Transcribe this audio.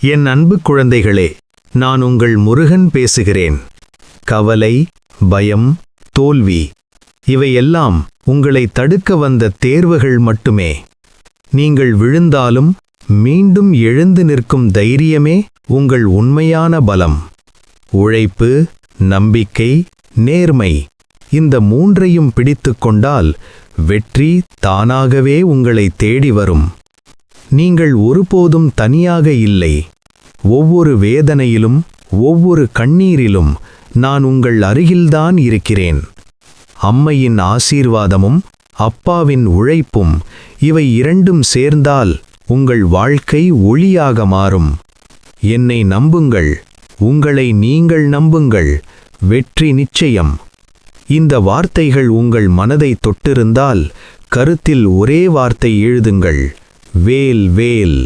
என் அன்பு குழந்தைகளே, நான் உங்கள் முருகன் பேசுகிறேன். கவலை, பயம், தோல்வி இவையெல்லாம் உங்களை தடுக்க வந்த தேர்வுகள் மட்டுமே. நீங்கள் விழுந்தாலும் மீண்டும் எழுந்து நிற்கும் தைரியமே உங்கள் உண்மையான பலம். உழைப்பு, நம்பிக்கை, நேர்மை இந்த மூன்றையும் பிடித்துக் கொண்டால் வெற்றி தானாகவே உங்களை தேடி வரும். நீங்கள் ஒருபோதும் தனியாக இல்லை. ஒவ்வொரு வேதனையிலும் ஒவ்வொரு கண்ணீரிலும் நான் உங்கள் அருகில்தான் இருக்கிறேன். அம்மையின் ஆசீர்வாதமும் அப்பாவின் உழைப்பும் இவை இரண்டும் சேர்ந்தால் உங்கள் வாழ்க்கை ஒளியாக மாறும். என்னை நம்புங்கள், உங்களை நீங்கள் நம்புங்கள், வெற்றி நிச்சயம். இந்த வார்த்தைகள் உங்கள் மனதை தொட்டிருந்தால் கருத்தில் ஒரே வார்த்தை எழுதுங்கள்: வேல் வேல்.